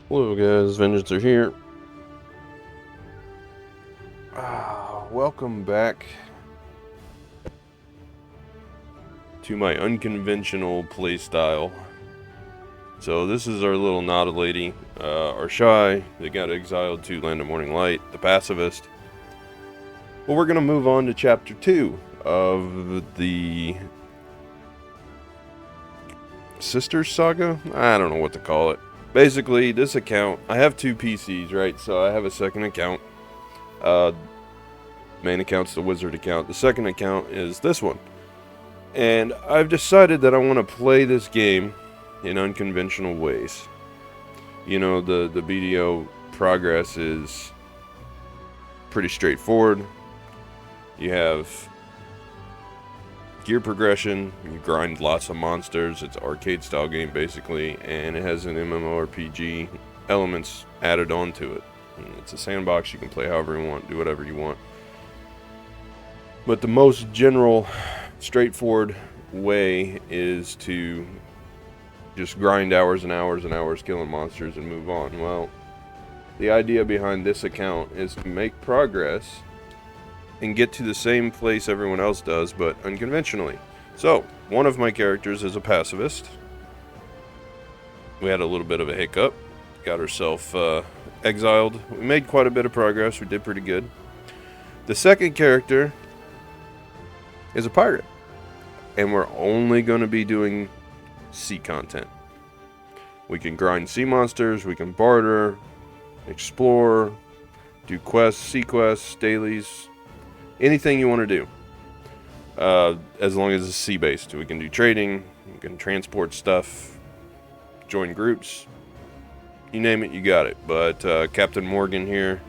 Hello guys, Vengeance are here. Welcome back to my unconventional playstyle. So this is our little Nada lady, our Shy, that got exiled to Land of Morning Light, the pacifist. Well, we're going to move on to chapter 2 of the Sisters Saga? I don't know what to call it. Basically, this account, I have two PCs, right? So I have a second account. Main account's the wizard account. The second account is this one. And I've decided that I want to play this game in unconventional ways. You know, the BDO progress is pretty straightforward. You have gear progression, you grind lots of monsters, it's an arcade style game basically, and it has an MMORPG elements added onto it. And it's a sandbox, you can play however you want, do whatever you want. But the most general, straightforward way is to just grind hours and hours and hours killing monsters and move on. Well, the idea behind this account is to make progress and get to the same place everyone else does, but unconventionally. So, one of my characters is a pacifist. We had a little bit of a hiccup. Got herself exiled. We made quite a bit of progress. We did pretty good. The second character is a pirate. And we're only going to be doing sea content. We can grind sea monsters, we can barter, explore, do quests, sea quests, dailies, anything you want to do. As long as it's sea-based. We can do trading, we can transport stuff, join groups, you name it, you got it. But Captain Morgan here,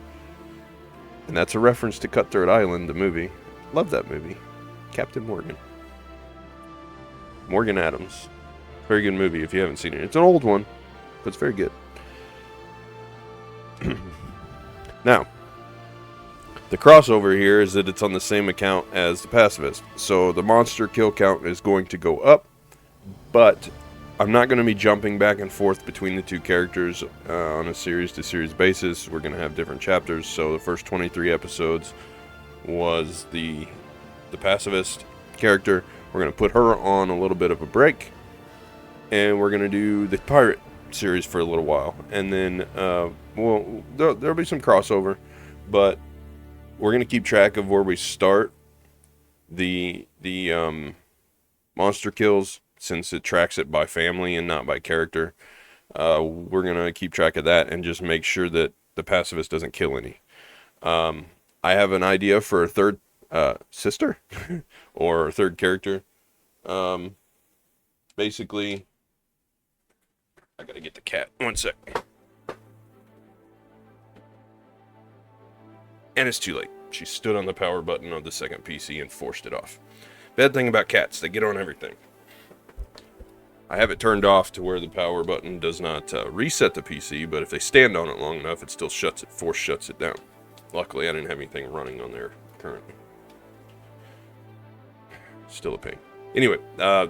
and that's a reference to Cutthroat Island, the movie. Love that movie. Captain Morgan. Morgan Adams. Very good movie if you haven't seen it. It's an old one, but it's very good. Now, the crossover here is that it's on the same account as the pacifist. So the monster kill count is going to go up, but I'm not going to be jumping back and forth between the two characters on a series-to-series basis. We're going to have different chapters. So the first 23 episodes was the pacifist character. We're going to put her on a little bit of a break, and we're going to do the pirate series for a little while. And then, well, there'll be some crossover, but we're going to keep track of where we start the monster kills, since it tracks it by family and not by character. We're going to keep track of that and just make sure that the pacifist doesn't kill any. I have an idea for a third sister or a third character. Basically, I got to get the cat. One sec. And it's too late. She stood on the power button on the second PC and forced it off. Bad thing about cats, they get on everything. I have it turned off to where the power button does not reset the PC, but if they stand on it long enough, it still shuts it, force shuts it down. Luckily, I didn't have anything running on there currently. Still a pain. Anyway, I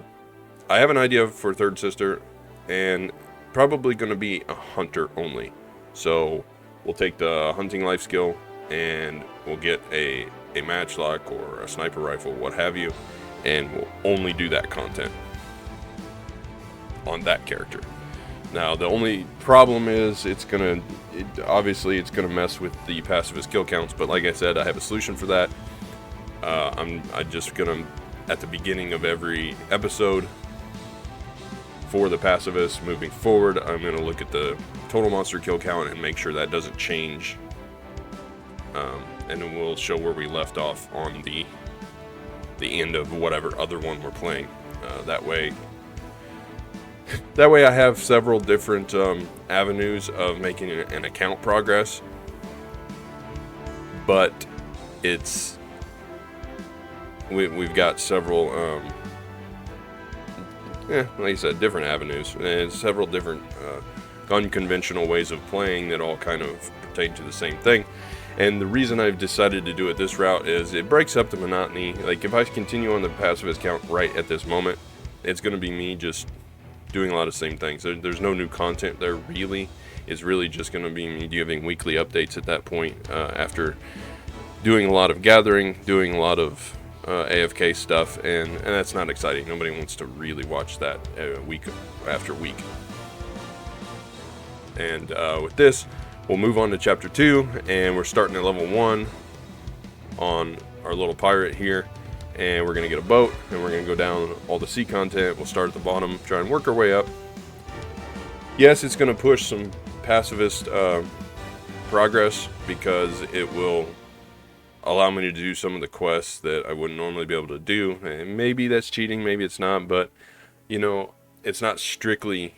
have an idea for a third sister, and probably going to be a hunter only. So we'll take the hunting life skill, and we'll get a matchlock or a sniper rifle, what have you, and we'll only do that content on that character. Now, the only problem is obviously it's gonna mess with the pacifist kill counts, but like I said, I have a solution for that. I'm just gonna, at the beginning of every episode for the pacifist moving forward, I'm gonna look at the total monster kill count and make sure that doesn't change. And then we'll show where we left off on the end of whatever other one we're playing. That way I have several different avenues of making an account progress. But we've got several, like I said, different avenues and several different unconventional ways of playing that all kind of pertain to the same thing. And the reason I've decided to do it this route is it breaks up the monotony. Like, if I continue on the pacifist count right at this moment, it's going to be me just doing a lot of same things. There's no new content there really. It's really just going to be me giving weekly updates at that point, after doing a lot of gathering, doing a lot of AFK stuff, and that's not exciting. Nobody wants to really watch that week after week. And with this, we'll move on to chapter 2, and we're starting at level 1 on our little pirate here, and we're going to get a boat, and we're going to go down all the sea content. We'll start at the bottom, try and work our way up. Yes, it's going to push some pacifist progress, because it will allow me to do some of the quests that I wouldn't normally be able to do, and maybe that's cheating, maybe it's not, but you know, it's not strictly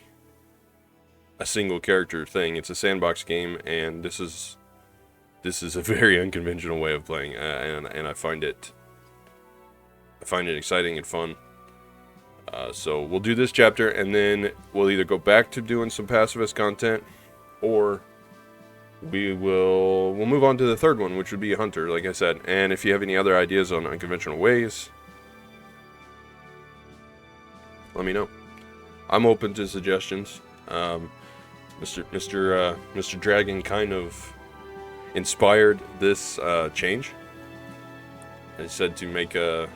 a single character thing. It's a sandbox game, and this is a very unconventional way of playing, and I find it exciting and fun. So we'll do this chapter, and then we'll either go back to doing some pacifist content, or we'll move on to the third one, which would be a hunter, like I said. And if you have any other ideas on unconventional ways, let me know. I'm open to suggestions. Mr. Dragon kind of inspired this change. He said to make a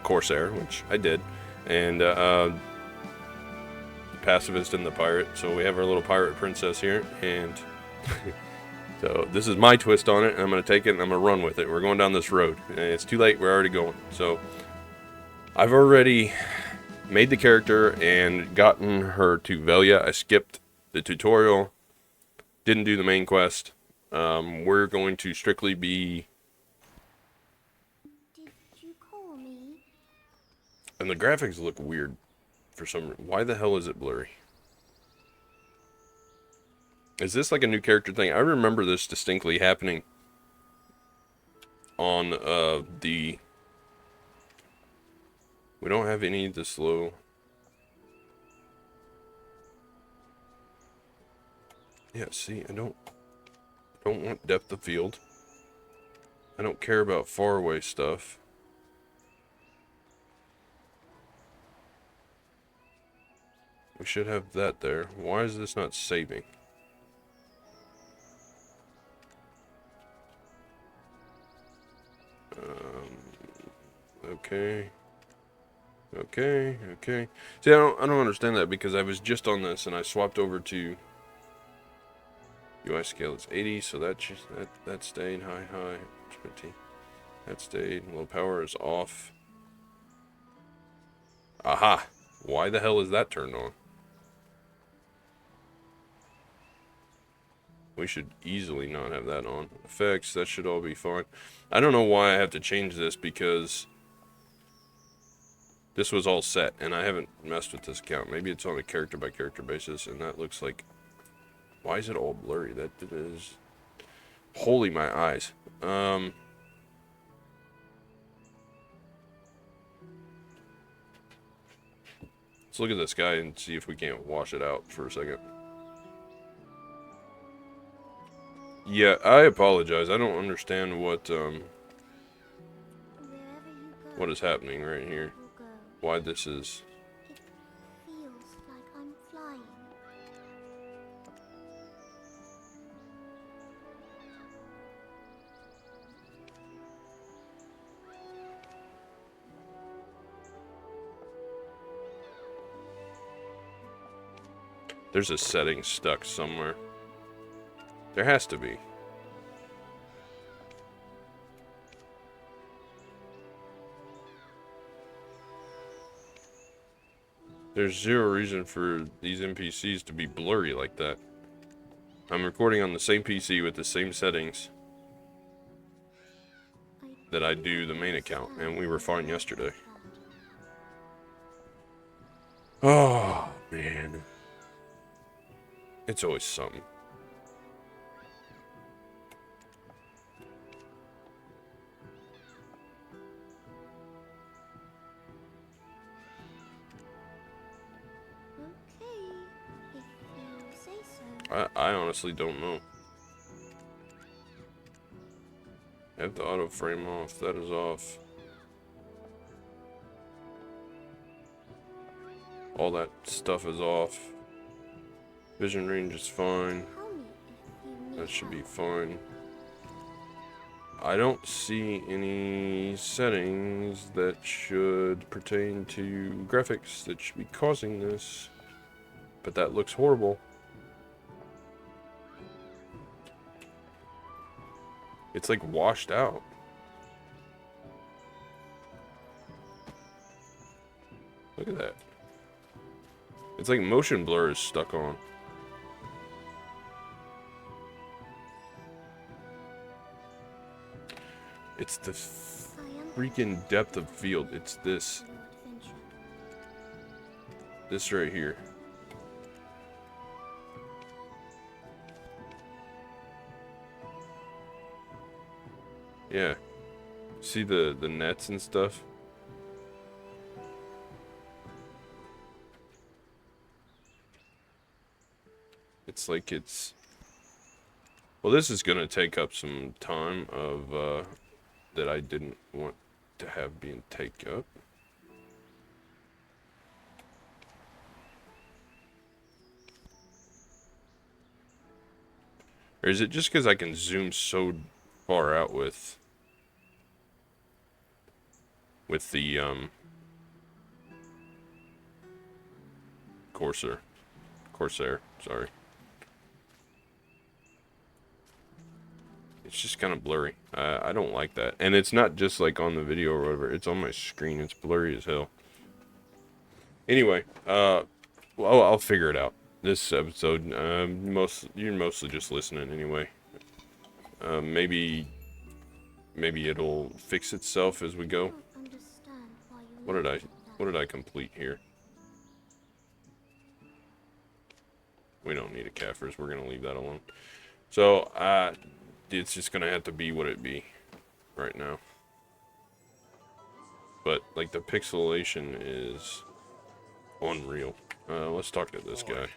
Corsair, which I did, and the pacifist and the pirate. So we have our little pirate princess here, and so this is my twist on it, and I'm going to take it and I'm going to run with it. We're going down this road, and it's too late, we're already going. So I've already made the character and gotten her to Velia. I skipped the tutorial, didn't do the main quest. We're going to strictly be... Did you call me? And the graphics look weird for some reason. Why the hell is it blurry? Is this like a new character thing? I remember this distinctly happening on the... We don't have any of the slow. Yeah, see, I don't want depth of field. I don't care about far away stuff. We should have that there. Why is this not saving? Okay. Okay. See, I don't understand that, because I was just on this and I swapped over to UI scale. It's 80, so that stayed high 20. That stayed. Low power is off. Aha! Why the hell is that turned on? We should easily not have that on. Effects, that should all be fine. I don't know why I have to change this, because this was all set, and I haven't messed with this account. Maybe it's on a character-by-character basis, and that looks like... Why is it all blurry? That is... Holy my eyes. Let's look at this guy and see if we can't wash it out for a second. Yeah, I apologize. I don't understand what is happening right here. Why this is... It feels like I'm flying. There's a setting stuck somewhere. There has to be. There's zero reason for these NPCs to be blurry like that. I'm recording on the same PC with the same settings that I do the main account, and we were fine yesterday. Oh, man. It's always something. I honestly don't know. Have the auto frame off. That is off. all that stuff is off. Vision range is fine. Tell me if you need That should be help. fine. I don't see any settings that should pertain to graphics that should be causing this. But that looks horrible. It's like washed out. Look at that. It's like motion blur is stuck on. It's the freaking depth of field. It's this. This right here. Yeah. See the nets and stuff? It's like it's... Well, this is going to take up some time of, that I didn't want to have being taken up. Or is it just because I can zoom so far out with the, Corsair, sorry. It's just kind of blurry. I don't like that. And it's not just like on the video or whatever. It's on my screen. It's blurry as hell. Anyway, well, I'll figure it out. This episode, you're mostly just listening anyway. Maybe it'll fix itself as we go. What did I complete here? We don't need a Kaffir's. We're gonna leave that alone. So, it's just gonna have to be what it be right now. But like the pixelation is unreal. Let's talk to this guy.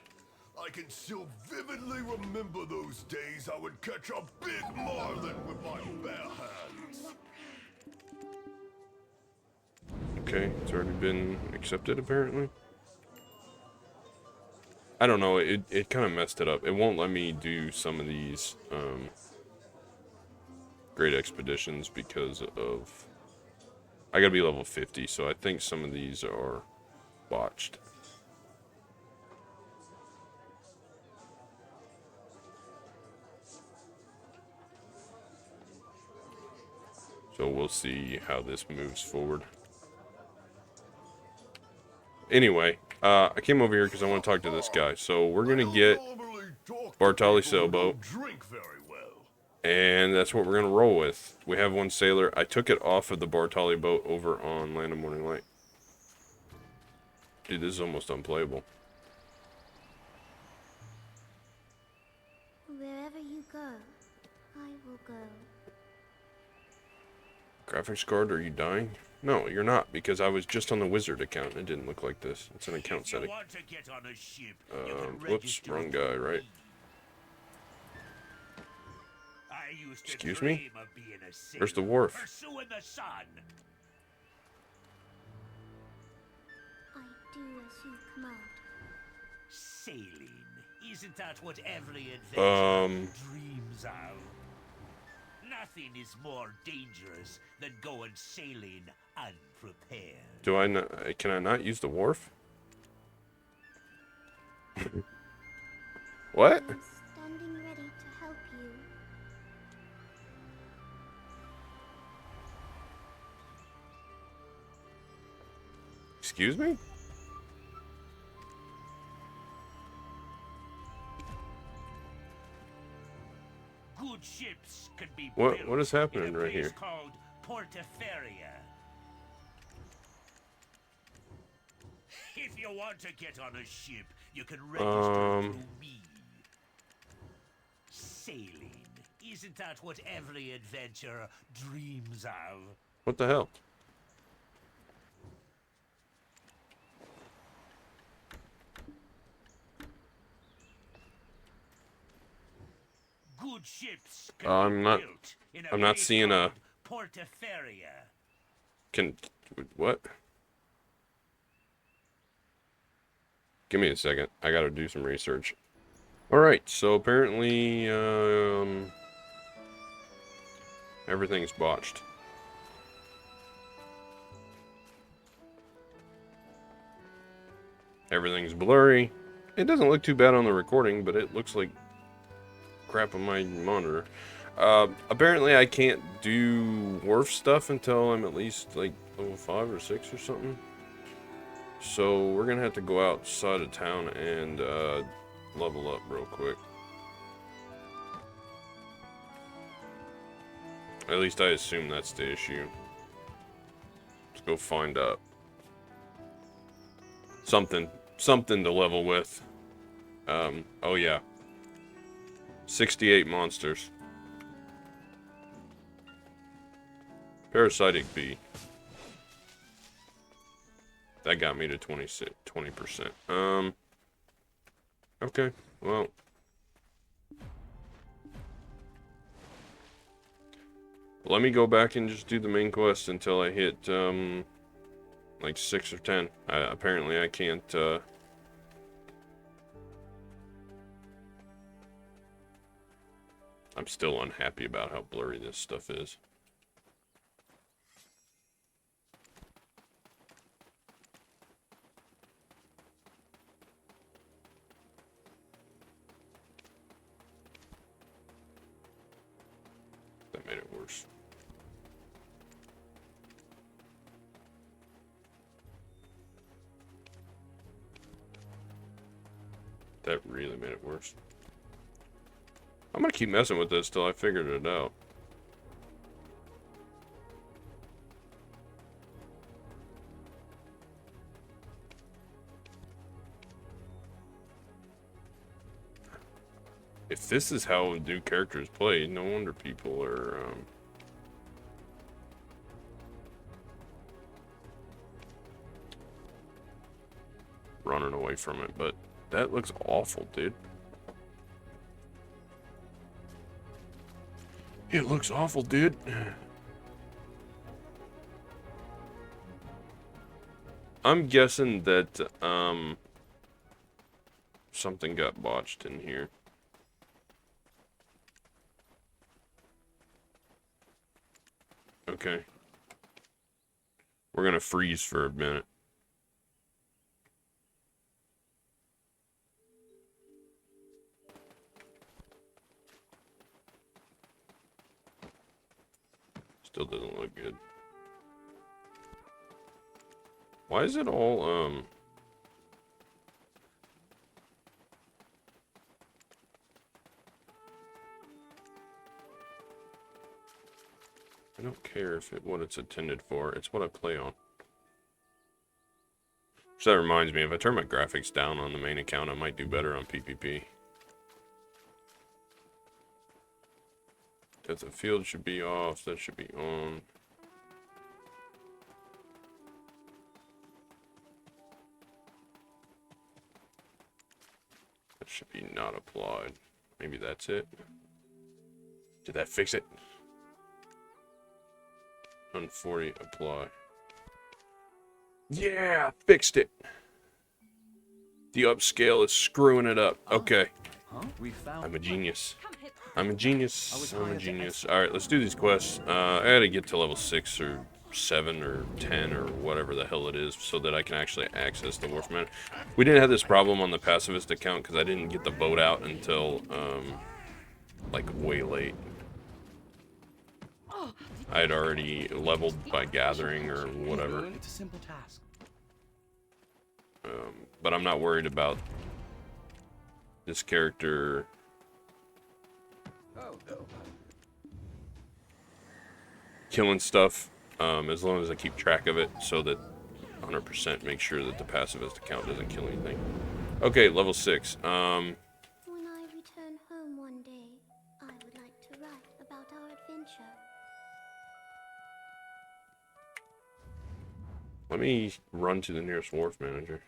I can still vividly remember those days I would catch a big marlin with my bare hands. Okay, it's already been accepted apparently. I don't know, it kind of messed it up. It won't let me do some of these great expeditions because of... I gotta be level 50, so I think some of these are botched. So we'll see how this moves forward. Anyway, I came over here because I want to talk to this guy. So we're going to get Bartali sailboat. And that's what we're going to roll with. We have one sailor. I took it off of the Bartali boat over on Land of Morning Light. Dude, this is almost unplayable. Wherever you go, I will go. Graphics card, are you dying? No, you're not, because I was just on the wizard account and it didn't look like this. It's an account setting. Whoops, wrong guy, right? Excuse me? Where's the wharf? I do as you command. Sailing, isn't that what every adventurer dreams of? Nothing is more dangerous than going sailing unprepared. Do I not? Can I not use the wharf? What? I'm standing ready to help you. Excuse me? Good ships can be What is happening right here? Called Portaferia. If you want to get on a ship, you can register through me. Sailing, isn't that what every adventurer dreams of? What the hell? Good ships can I'm be not- built in I'm not place seeing a- called Portaferia. What? Give me a second. I gotta do some research. Alright, so apparently, everything's botched. Everything's blurry. It doesn't look too bad on the recording, but it looks like crap on my monitor. Apparently I can't do wharf stuff until I'm at least like level 5 or 6 or something. So we're gonna have to go outside of town and level up real quick. At least I assume that's the issue. Let's go find out. Something to level with. Oh yeah. 68 monsters. Parasitic bee. That got me to 20%. Okay, well. Let me go back and just do the main quest until I hit, like 6 or 10. Apparently I can't, I'm still unhappy about how blurry this stuff is. That made it worse. That really made it worse. I'm gonna keep messing with this till I figured it out. If this is how new characters play, no wonder people are, running away from it, but that looks awful, dude. It looks awful, dude. I'm guessing that, something got botched in here. Okay. We're gonna freeze for a minute. Still doesn't look good. Why is it all, I don't care if what it's intended for. It's what I play on. So that reminds me, if I turn my graphics down on the main account, I might do better on PvP. Depth of field should be off. That should be on. That should be not applied. Maybe that's it. Did that fix it? 140 apply. Yeah, fixed it. The upscale is screwing it up. Okay. I'm a genius. I'm a genius. I'm a genius. Alright, let's do these quests. I gotta get to level 6 or 7 or 10 or whatever the hell it is so that I can actually access the Wharfman. We didn't have this problem on the pacifist account because I didn't get the boat out until, like, way late. I had already leveled by gathering or whatever. It's a simple task. But I'm not worried about this character killing stuff, as long as I keep track of it so that 100% make sure that the pacifist account doesn't kill anything. Okay, level 6. When I return home one day, I would like to write about our adventure. Let me run to the nearest wharf manager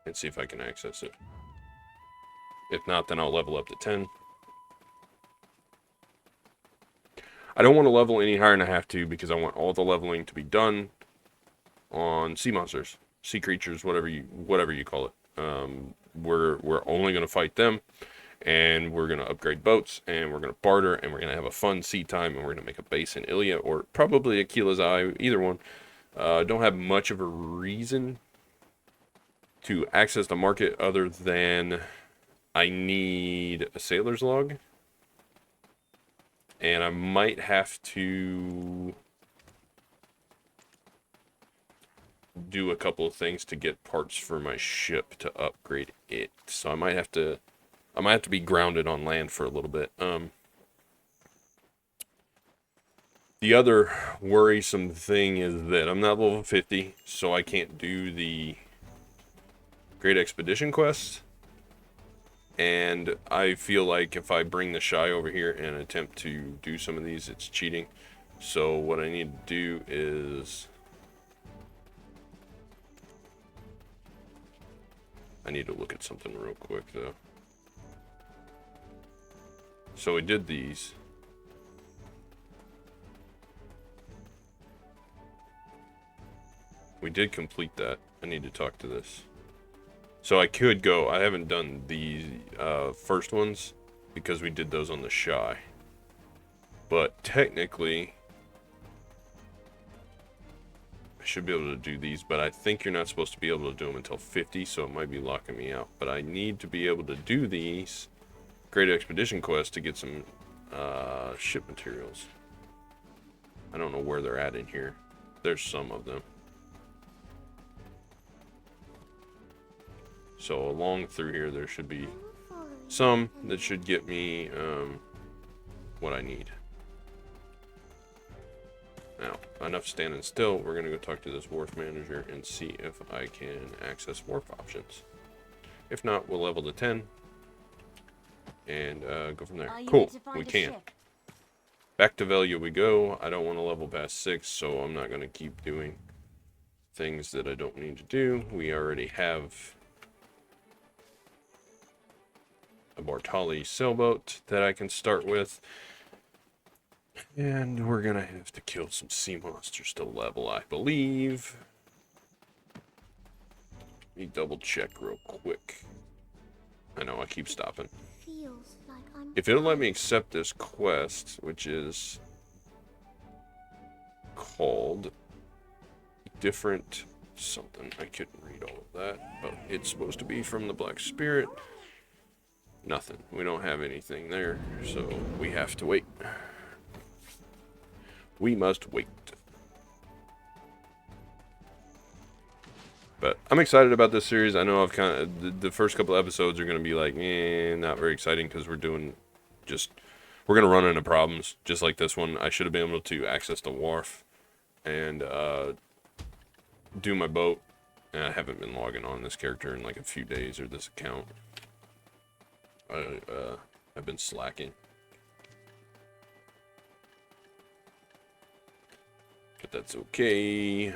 and see if I can access it. If not, then I'll level up to 10. I don't want to level any higher than I have to because I want all the leveling to be done on sea monsters, sea creatures, whatever you call it. We're only gonna fight them, and we're gonna upgrade boats, and we're gonna barter, and we're gonna have a fun sea time, and we're gonna make a base in Ilia or probably Aquila's Eye, either one. Don't have much of a reason to access the market other than I need a sailor's log, and I might have to do a couple of things to get parts for my ship to upgrade it. So I might have to be grounded on land for a little bit. The other worrisome thing is that I'm not level 50, so I can't do the Great Expedition quest. And I feel like if I bring the Shy over here and attempt to do some of these, it's cheating. So what I need to do is I need to look at something real quick though. So we did these. We did complete that. I need to talk to this. So I could go. I haven't done the first ones because we did those on the Shy. But technically, I should be able to do these, but I think you're not supposed to be able to do them until 50, so it might be locking me out. But I need to be able to do these Great Expedition quests to get some ship materials. I don't know where they're at in here. There's some of them. So along through here, there should be some that should get me what I need. Now, enough standing still. We're going to go talk to this wharf manager and see if I can access wharf options. If not, we'll level to 10 and go from there. Cool, we can. Back to Velia we go. I don't want to level past 6, so I'm not going to keep doing things that I don't need to do. We already have a Bartali sailboat that I can start with. And we're gonna have to kill some sea monsters to level, I believe. Let me double check real quick. I know I keep stopping. Feels like I'm If it'll let me accept this quest, which is called different something. I couldn't read all of that, but it's supposed to be from the Black Spirit. Nothing. We don't have anything there, so we have to wait. We must wait. But I'm excited about this series. I know I've kind of the first couple episodes are going to be like, not very exciting because we're going to run into problems just like this one. I should have been able to access the wharf and do my boat, and I haven't been logging on this character in like a few days, or this account. I've been slacking. But that's okay.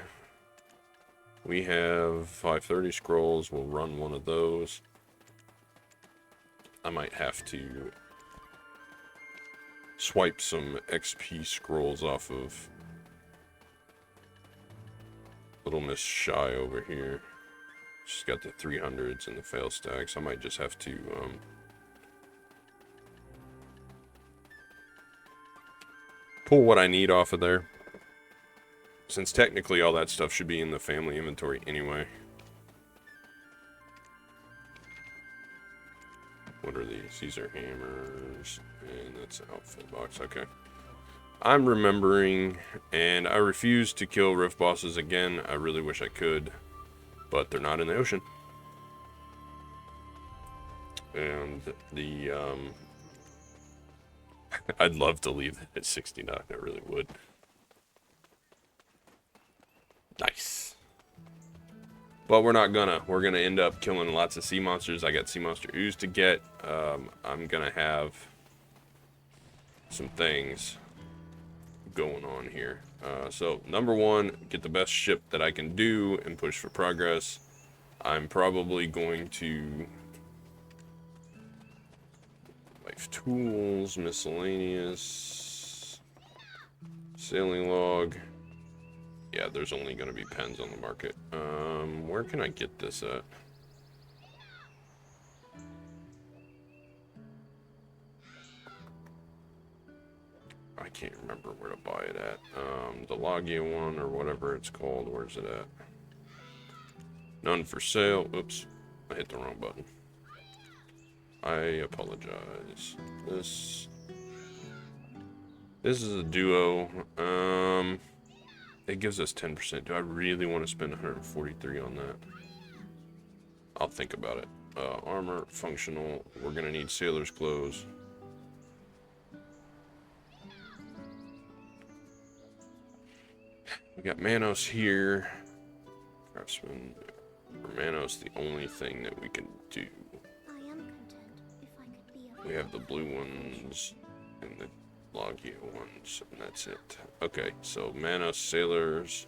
We have 530 scrolls. We'll run one of those. I might have to swipe some XP scrolls off of Little Miss Shy over here. She's got the 300s and the fail stacks. I might just have to pull what I need off of there, since technically all that stuff should be in the family inventory anyway. What are these? These are hammers, and that's an outfit box. Okay. I'm remembering, and I refuse to kill rift bosses again. I really wish I could, but they're not in the ocean. And the, I'd love to leave it at 69. I really would. Nice. But we're not gonna. We're gonna end up killing lots of sea monsters. I got sea monster ooze to get. I'm gonna have some things going on here. So number one, get the best ship that I can do and push for progress. I'm probably going to life tools, miscellaneous, sailing log. Yeah, there's only going to be pens on the market. Where can I get this at? I can't remember where to buy it at. The Logia one or whatever it's called. Where's it at? None for sale. Oops, I hit the wrong button. I apologize. This is a duo. It gives us 10%. Do I really want to spend 143 on that? I'll think about it. Armor, functional. We're gonna need sailor's clothes. We got Manos here. Craftsman. For Manos, the only thing that we can do. I am content if I could be of We have the blue ones and the Logia ones, and that's it. Okay, so Manos, sailors.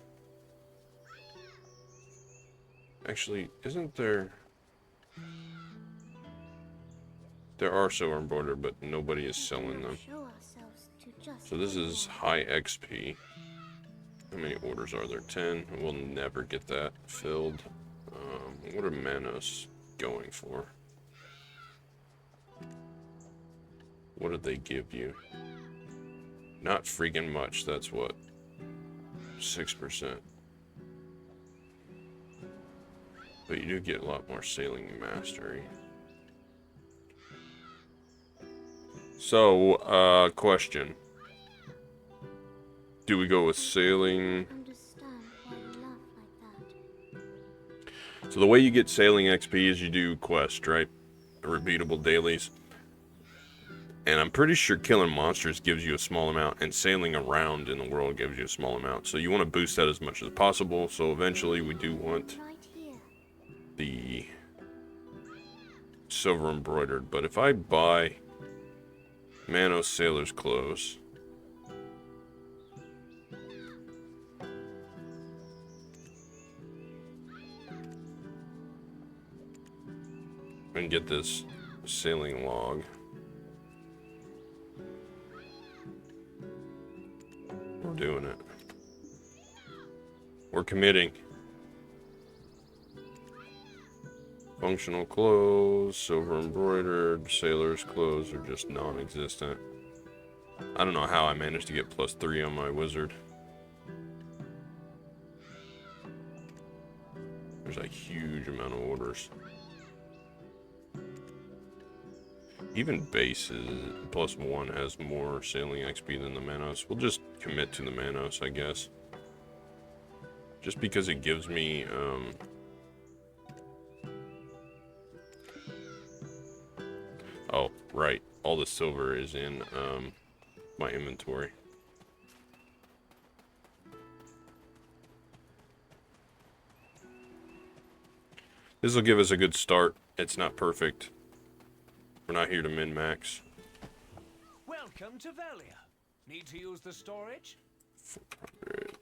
Actually, isn't there... There are silver embroidered, but nobody is selling them. show ourselves to just So this is high XP. How many orders are there? 10. We'll never get that filled. What are Manos going for? What did they give you? Not freaking much. That's what? 6%. But you do get a lot more sailing mastery. So, question. Do we go with sailing? understand why you laugh like that. So the way you get sailing XP is you do quests, right? Repeatable dailies. And I'm pretty sure killing monsters gives you a small amount, and sailing around in the world gives you a small amount. So you want to boost that as much as possible. So eventually we do want Right here. the silver embroidered. But if I buy Manos sailor's clothes, and get this sailing log, we're doing it. We're committing. Functional clothes, silver embroidered, sailor's clothes are just non-existent. I don't know how I managed to get +3 on my wizard. There's a huge amount of orders. Even base is +1 has more sailing XP than the Manos. We'll just commit to the Manos, I guess. Just because it gives me, oh, right. All the silver is in, my inventory. This will give us a good start. It's not perfect. We're not here to min-max. Welcome to Velia. Need to use the storage? 400.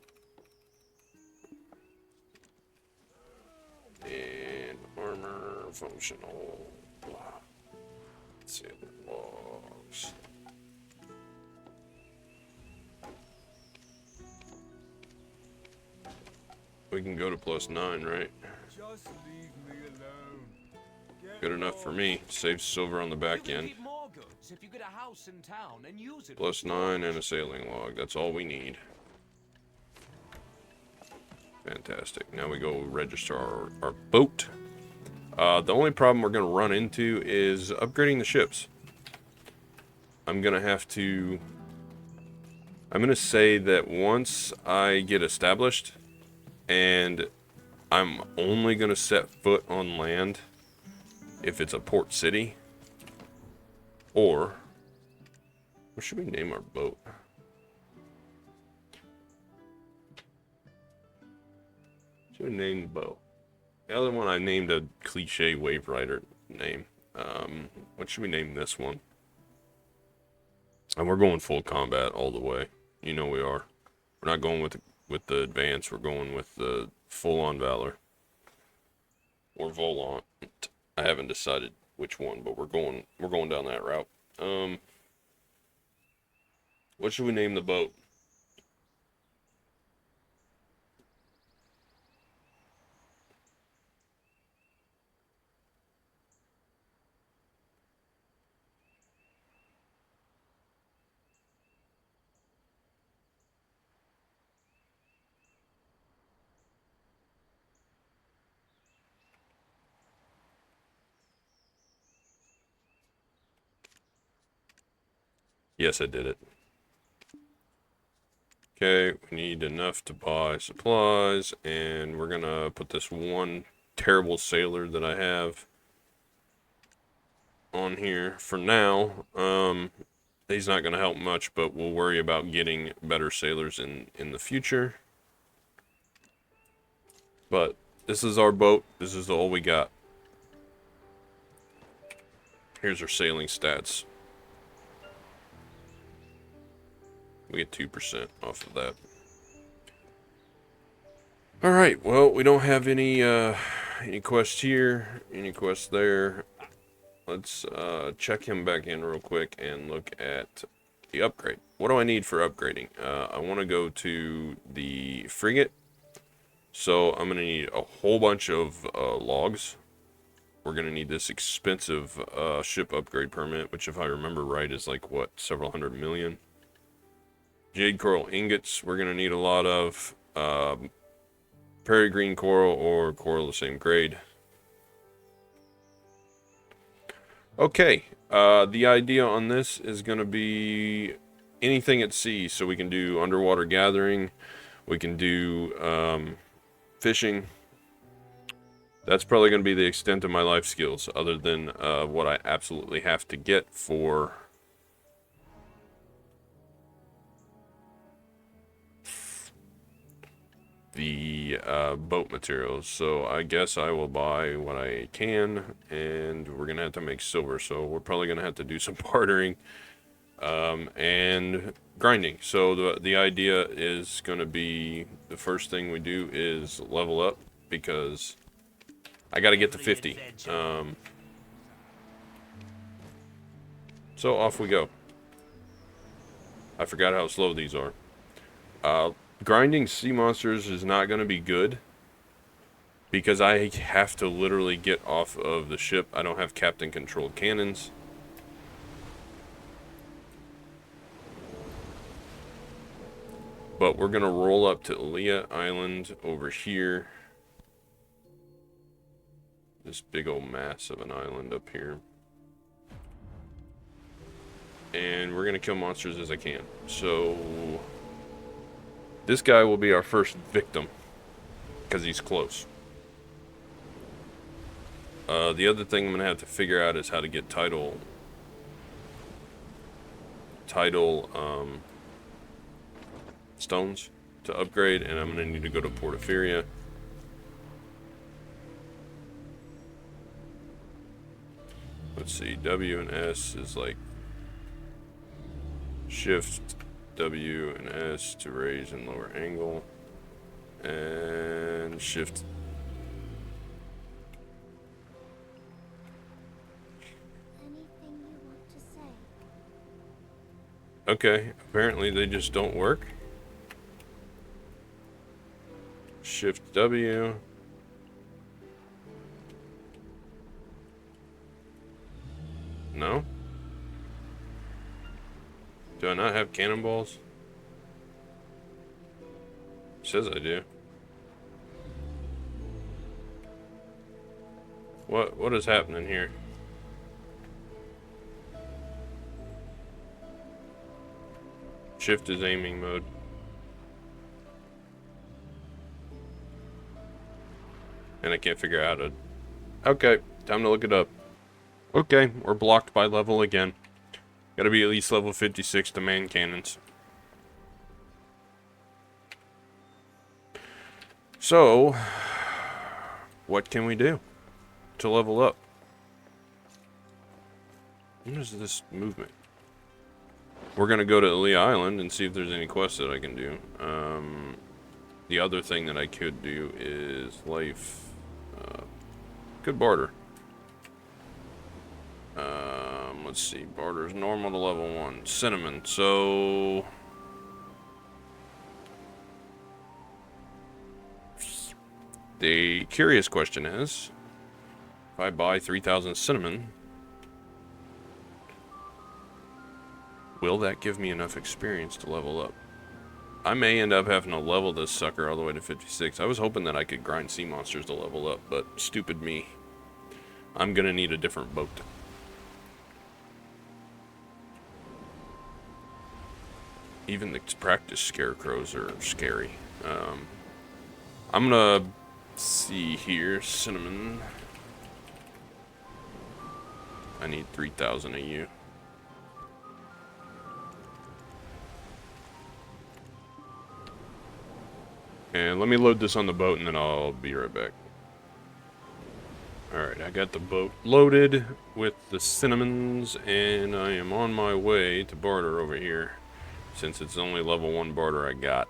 And armor, functional, blah. Sailor logs. We can go to +9, right? Just leave me alone. Get Good enough for me. Saves silver on the back You can end. keep more goods if you get a house in town and use it. +9 and a sailing log. That's all we need. Fantastic. Now we go register our boat. The only problem we're going to run into is upgrading the ships. I'm going to have to... I'm going to say that once I get established and I'm only going to set foot on land if it's a port city, or what should we name our boat? Should we name the boat? The other one I named a cliche wave rider name. What should we name this one? And we're going full combat all the way. You know we are. We're not going with the advance. We're going with the full-on valor or volant. I haven't decided which one, but we're going down that route. What should we name the boat? Yes, I did it. Okay, we need enough to buy supplies, and we're gonna put this one terrible sailor that I have on here for now. He's not gonna help much, but we'll worry about getting better sailors in the future. But this is our boat. This is all we got. Here's our sailing stats. We get 2% off of that. Alright, well, we don't have any quests here, any quests there. Let's check him back in real quick and look at the upgrade. What do I need for upgrading? I want to go to the frigate. So I'm going to need a whole bunch of logs. We're going to need this expensive ship upgrade permit, which if I remember right is like, what, several hundred million? Jade coral ingots, we're going to need a lot of. Prairie green coral or coral the same grade. Okay, the idea on this is going to be anything at sea. So we can do underwater gathering, we can do fishing. That's probably going to be the extent of my life skills, other than what I absolutely have to get for the boat materials. So I guess I will buy what I can, and we're gonna have to make silver, so we're probably gonna have to do some bartering and grinding. So the idea is gonna be, the first thing we do is level up, because I gotta get to 50. So off we go. I forgot how slow these are. Grinding sea monsters is not going to be good, because I have to literally get off of the ship. I don't have captain controlled cannons. But we're going to roll up to Elia Island over here. This big old mass of an island up here. And we're going to kill monsters as I can. So this guy will be our first victim, because he's close. The other thing I'm going to have to figure out is how to get tidal stones to upgrade, and I'm going to need to go to Portaferia. Let's see, W and S is like shift W and S to raise and lower angle, and shift. Anything you want to say? Okay, apparently they just don't work. Shift W. No? Do I not have cannonballs? It says I do. What is happening here? Shift is aiming mode. And I can't figure out how to... Okay, time to look it up. Okay, we're blocked by level again. Gotta be at least level 56 to man cannons. So, what can we do to level up? What is this movement? We're gonna go to Elia Island and see if there's any quests that I can do. The other thing that I could do is life. Could barter. Let's see. Barter is normal to level 1. Cinnamon. So the curious question is, if I buy 3,000 cinnamon, will that give me enough experience to level up? I may end up having to level this sucker all the way to 56. I was hoping that I could grind sea monsters to level up, but stupid me. I'm gonna need a different boat. Even the practice scarecrows are scary. I'm gonna see here, cinnamon. I need 3,000 of you. And let me load this on the boat and then I'll be right back. Alright, I got the boat loaded with the cinnamons and I am on my way to barter over here. Since it's only level 1 barter I got.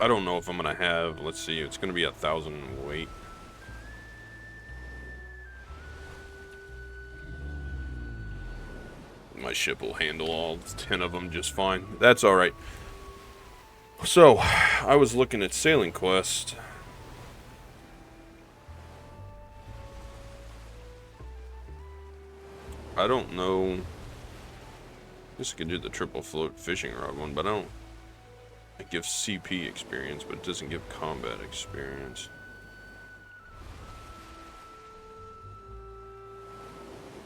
I don't know if I'm gonna have, let's see, it's gonna be 1,000 weight. My ship will handle all 10 of them just fine. That's alright. So, I was looking at Sailing Quest. I don't know. I guess I could do the triple float fishing rod one, but I don't. It gives CP experience, but it doesn't give combat experience.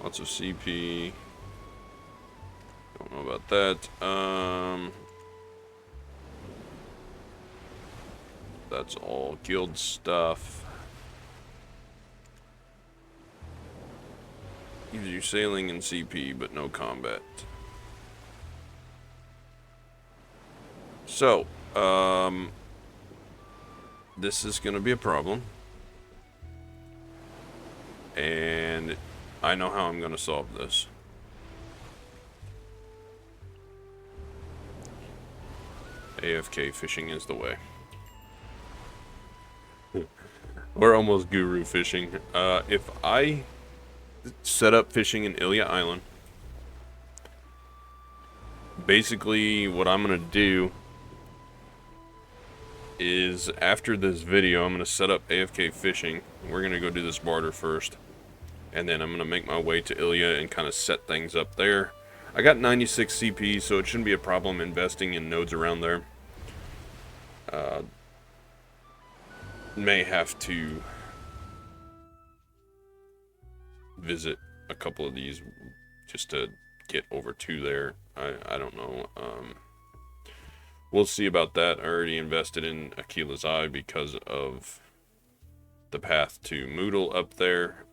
Lots of CP. Don't know about that. That's all guild stuff. Gives you sailing and CP, but no combat. So, this is gonna be a problem. And I know how I'm gonna solve this. AFK fishing is the way. We're almost guru fishing. If I set up fishing in Ilya Island, basically what I'm gonna do is after this video I'm gonna set up AFK fishing. We're gonna go do this barter first, and then I'm gonna make my way to Ilya and kind of set things up there. I got 96 CP, so it shouldn't be a problem investing in nodes around there. May have to visit a couple of these just to get over to there. I don't know. We'll see about that. I already invested in Aquila's Eye because of the path to Moodle up there.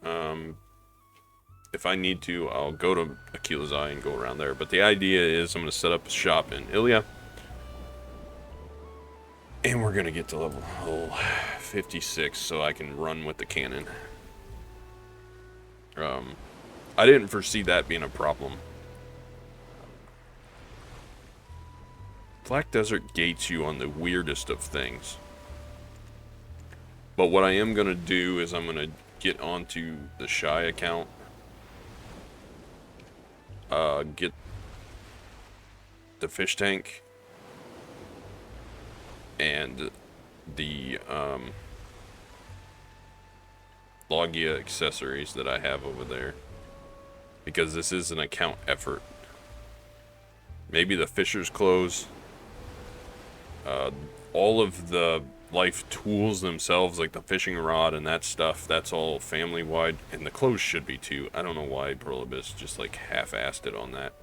If I need to, I'll go to Aquila's Eye and go around there. But the idea is I'm going to set up a shop in Ilya. And we're going to get to level 56 so I can run with the cannon. I didn't foresee that being a problem. Black Desert gates you on the weirdest of things. But what I am going to do is I'm going to get onto the Shy account. Get the fish tank. And the Logia accessories that I have over there. Because this is an account effort. Maybe the Fisher's Clothes. All of the life tools themselves, like the fishing rod and that stuff, that's all family-wide. And the clothes should be too. I don't know why Brolibus just like half-assed it on that.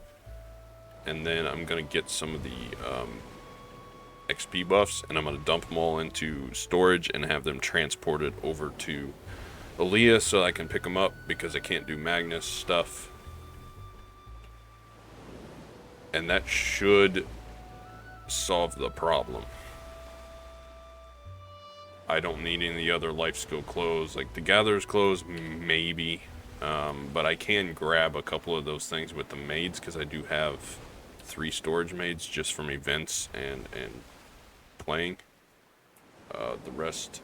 And then I'm going to get some of the XP buffs, and I'm going to dump them all into storage and have them transported over to Aaliyah so I can pick them up because I can't do Magnus stuff. And that should solve the problem. I don't need any of the other life skill clothes, like the Gatherer's clothes, maybe. But I can grab a couple of those things with the maids because I do have 3 storage maids just from events and playing. The rest,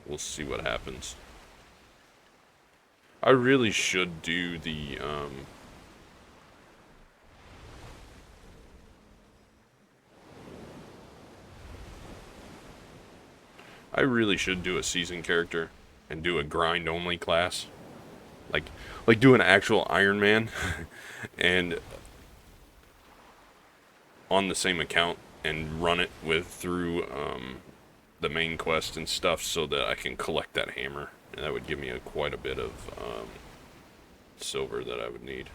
we'll see what happens. I really should do the I really should do a season character and do a grind only class. Like do an actual Iron Man and on the same account and run it through the main quest and stuff so that I can collect that hammer. And that would give me quite a bit of silver that I would need.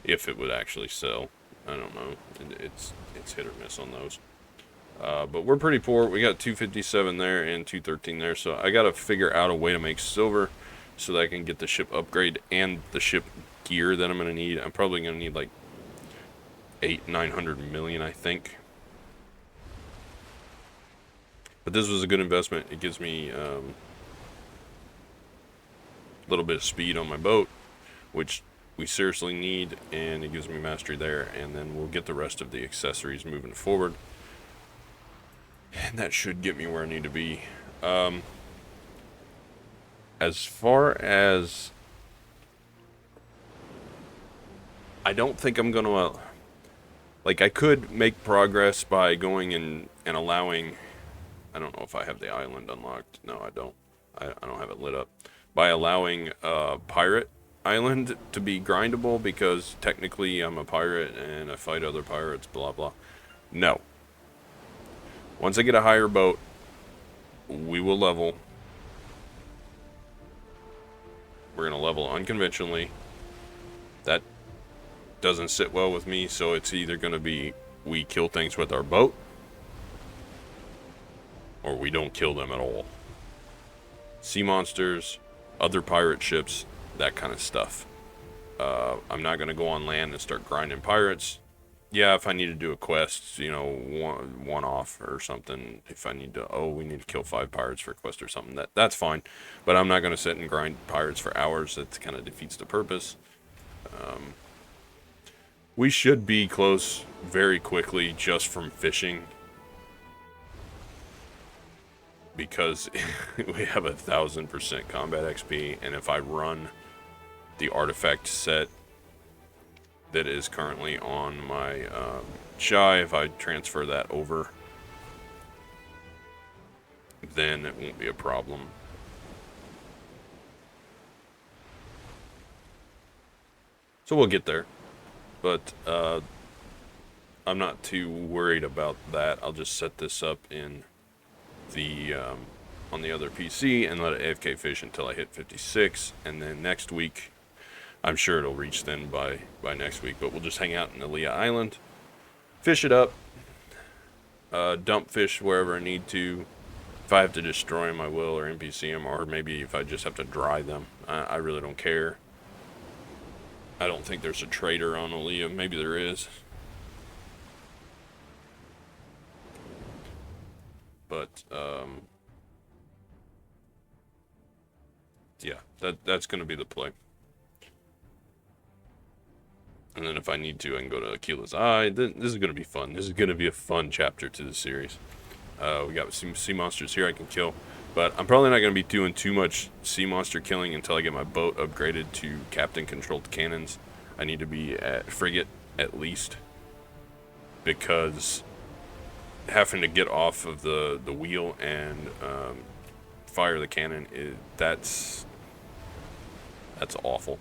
If it would actually sell. I don't know. It's hit or miss on those. But we're pretty poor. We got 257 there and 213 there. So I got to figure out a way to make silver so that I can get the ship upgrade and the ship gear that I'm going to need. I'm probably going to need like 900 million, I think. But this was a good investment. It gives me a little bit of speed on my boat, which we seriously need, and it gives me mastery there, and then we'll get the rest of the accessories moving forward. And that should get me where I need to be. As far as... I don't think I'm going to... like, I could make progress by going and allowing... I don't know if I have the island unlocked. No, I don't. I don't have it lit up. By allowing Pirate Island to be grindable, because technically I'm a pirate and I fight other pirates, blah, blah. No. Once I get a higher boat, we will level. We're going to level unconventionally. That doesn't sit well with me, so it's either going to be we kill things with our boat, or we don't kill them at all. Sea monsters, other pirate ships, that kind of stuff. I'm not going to go on land and start grinding pirates. Yeah, if I need to do a quest, you know, one off or something, if I need to, we need to kill 5 pirates for a quest or something, that's fine. But I'm not going to sit and grind pirates for hours. That kind of defeats the purpose. We should be close very quickly just from fishing, because we have 1000% combat XP, and if I run the artifact set that is currently on my shy, if I transfer that over, then it won't be a problem. So we'll get there, but I'm not too worried about that. I'll just set this up in the on the other PC and let it AFK fish until I hit 56, and then next week, I'm sure it'll reach then by next week, but we'll just hang out in Alea Island, fish it up, dump fish wherever I need to. If I have to destroy them, I will, or NPC them, or maybe if I just have to dry them. I really don't care. I don't think there's a trader on Alea. Maybe there is. But, yeah, that's going to be the play. And then if I need to, I can go to Akila's Eye. This is going to be fun. This is going to be a fun chapter to the series. We got some sea monsters here I can kill. But I'm probably not going to be doing too much sea monster killing until I get my boat upgraded to captain-controlled cannons. I need to be at frigate at least, because having to get off of the wheel and fire the cannon, that's awful.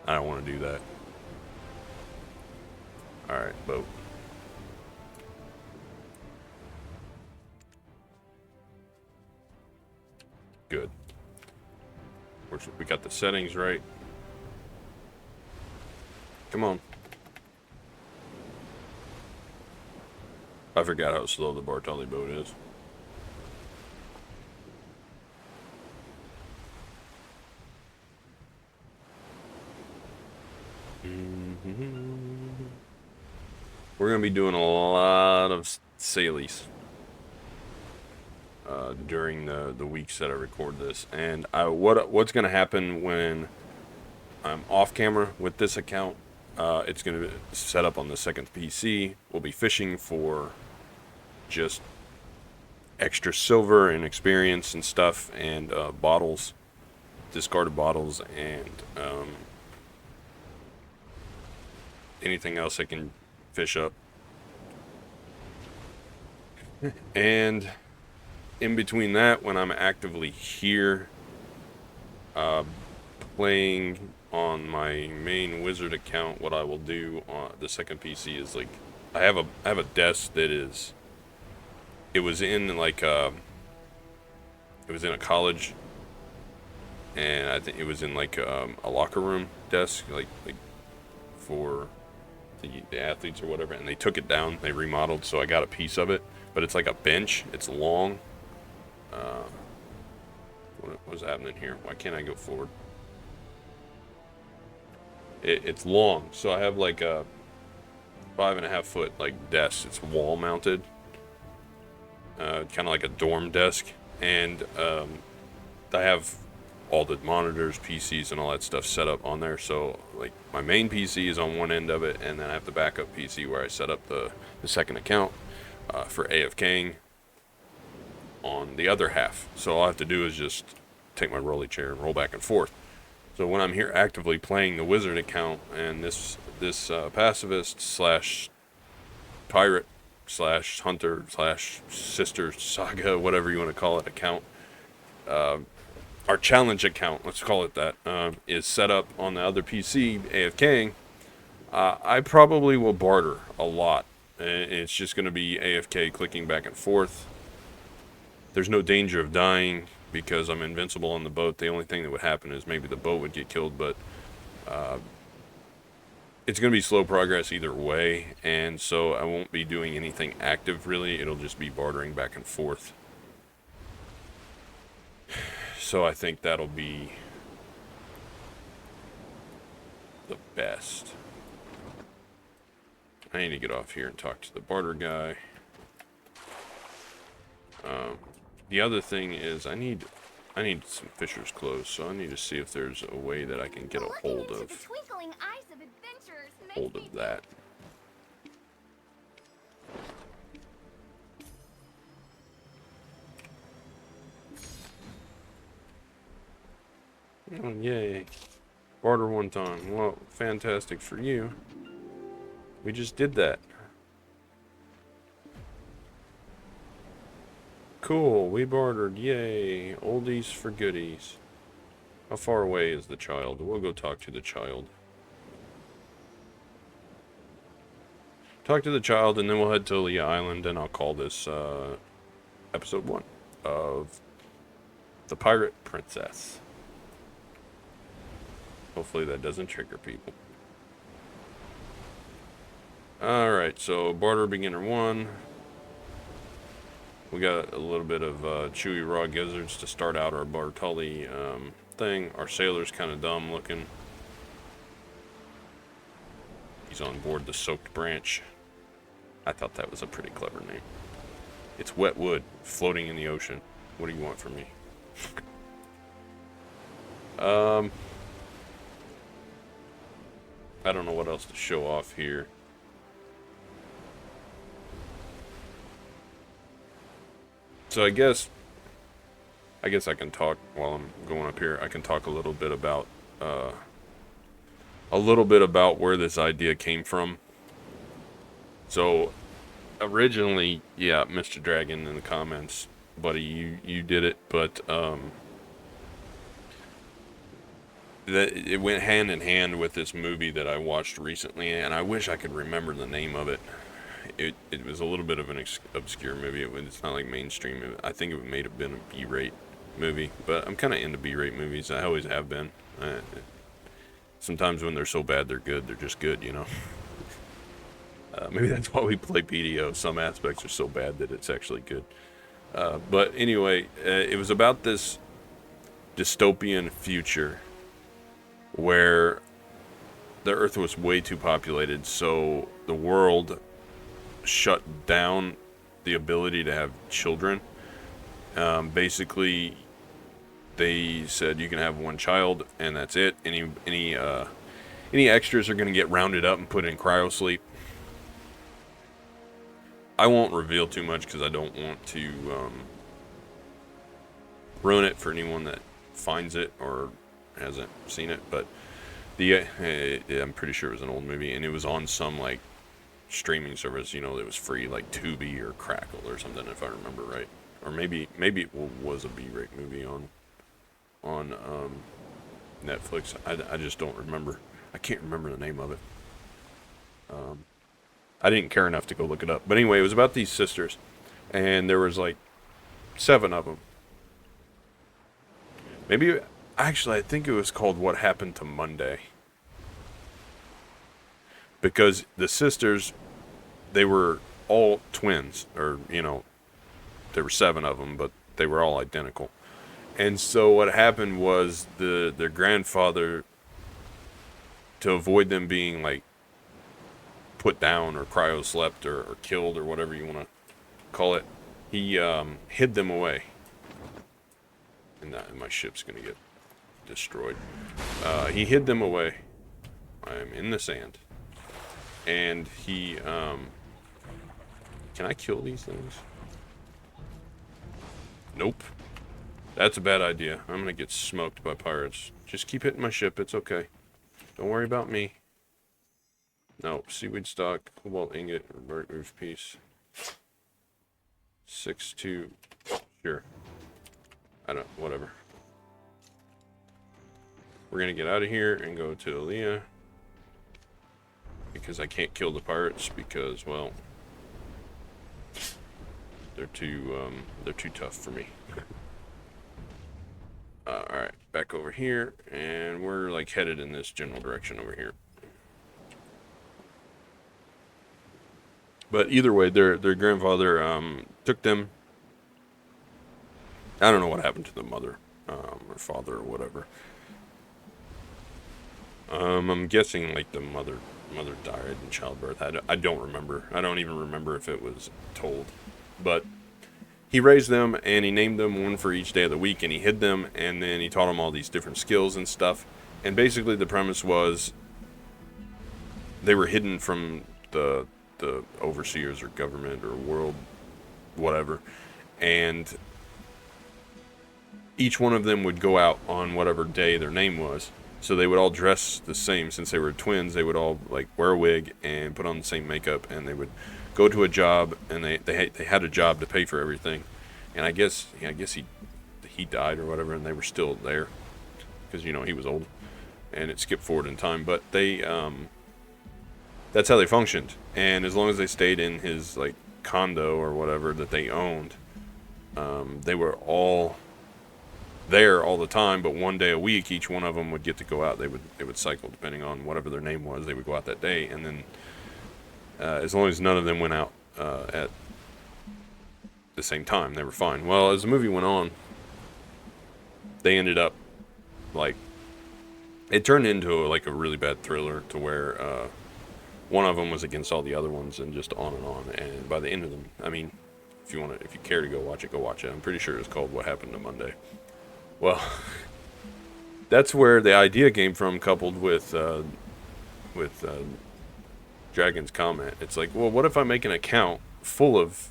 I don't want to do that. Alright, boat. Good. We got the settings right. Come on. I forgot how slow the Bartali boat is. We're going to be doing a lot of sailies during the weeks that I record this. And what's going to happen when I'm off camera with this account, it's going to be set up on the second PC. We'll be fishing for just extra silver and experience and stuff, and bottles, discarded bottles, and anything else I can fish up. And in between that, when I'm actively here playing on my main wizard account, what I will do on the second PC is, like, I have a desk that is it was in like it was in a college, and I think it was in like a locker room desk, like for the athletes or whatever, and they took it down, they remodeled, so I got a piece of it, but it's like a bench, it's long. What's happening here? Why can't I go forward? It's long, so I have like a 5.5 foot like desk. It's wall mounted, kind of like a dorm desk, and I have all the monitors, PCs, and all that stuff set up on there. So like my main PC is on one end of it, and then I have the backup PC where I set up the second account for AFKing on the other half. So all I have to do is just take my rolly chair and roll back and forth. So when I'm here actively playing the wizard account and this pacifist slash pirate slash hunter slash sister saga, whatever you want to call it, account, our challenge account, let's call it that, is set up on the other PC, AFKing, I probably will barter a lot. It's just going to be AFK clicking back and forth. There's no danger of dying because I'm invincible on the boat. The only thing that would happen is maybe the boat would get killed, but it's going to be slow progress either way, and so I won't be doing anything active really. It'll just be bartering back and forth. So I think that'll be the best. I need to get off here and talk to the barter guy. The other thing is I need some fisher's clothes, so I need to see if there's a way that I can get a hold of that. Oh, yay. Barter one time. Well, fantastic for you. We just did that. Cool, we bartered. Yay. Oldies for goodies. How far away is the child? We'll go talk to the child. Talk to the child, and then we'll head to Leah Island, and I'll call this episode 1 of The Pirate Princess. Hopefully that doesn't trigger people. Alright, so barter beginner 1. We got a little bit of chewy raw gizzards to start out our Bartoli thing. Our sailor's kind of dumb looking. He's on board the Soaked Branch. I thought that was a pretty clever name. It's wet wood floating in the ocean. What do you want from me? I don't know what else to show off here. So I guess I can talk while I'm going up here. I can talk a little bit about where this idea came from. So originally, yeah, Mr. Dragon in the comments, buddy, you did it, but it went hand in hand with this movie that I watched recently, and I wish I could remember the name of it. It was a little bit of an obscure movie. It's not like mainstream. I think it may have been a B-rate movie, but I'm kind of into B-rate movies. I always have been. Sometimes when they're so bad they're good. They're just good, you know. Maybe that's why we play BDO. Some aspects are so bad that it's actually good. But anyway, it was about this dystopian future where the Earth was way too populated, so the world shut down the ability to have children. Basically, they said you can have one child and that's it. Any extras are going to get rounded up and put in cryosleep. I won't reveal too much because I don't want to ruin it for anyone that finds it or hasn't seen it. But I'm pretty sure it was an old movie, and it was on some like streaming service, you know, that was free, like Tubi or Crackle or something, if I remember right. Or maybe it was a B-rate movie on Netflix. I just don't remember. I can't remember the name of it. I didn't care enough to go look it up. But anyway, it was about these sisters and there was like 7 of them. Maybe, actually, I think it was called What Happened to Monday. Because the sisters, they were all twins, or, you know, there were 7 of them, but they were all identical. And so what happened was their grandfather, to avoid them being, like, put down or cryo-slept or killed or whatever you want to call it, he hid them away. And my ship's going to get destroyed. He hid them away. I'm in the sand. And he, can I kill these things? Nope. That's a bad idea. I'm going to get smoked by pirates. Just keep hitting my ship. It's okay. Don't worry about me. No, seaweed stock, cobalt ingot, revert roof piece. 6-2. Sure. Whatever. We're gonna get out of here and go to Aaliyah. Because I can't kill the pirates because, well, they're too tough for me. Alright, back over here, and we're like headed in this general direction over here. But either way, their grandfather took them. I don't know what happened to the mother, or father, or whatever. I'm guessing like the mother died in childbirth. I don't remember. I don't even remember if it was told. But he raised them, and he named them one for each day of the week, and he hid them, and then he taught them all these different skills and stuff. And basically the premise was they were hidden from the overseers or government or world, whatever. And each one of them would go out on whatever day their name was. So they would all dress the same. Since they were twins, they would all like wear a wig and put on the same makeup, and they would go to a job, and they had a job to pay for everything. And I guess he died or whatever, and they were still there because, you know, he was old, and it skipped forward in time. But they that's how they functioned. And as long as they stayed in his like condo or whatever that they owned, they were all there all the time. But one day a week, each one of them would get to go out. They would cycle depending on whatever their name was. They would go out that day, and then as long as none of them went out at the same time, they were fine. Well, as the movie went on, they ended up like it turned into like a really bad thriller to where one of them was against all the other ones, and just on and on. And by the end of them, I mean, if you care to go watch it, go watch it. I'm pretty sure it's called What Happened to Monday. Well, that's where the idea came from, coupled with Dragon's comment. It's like, well, what if I make an account full of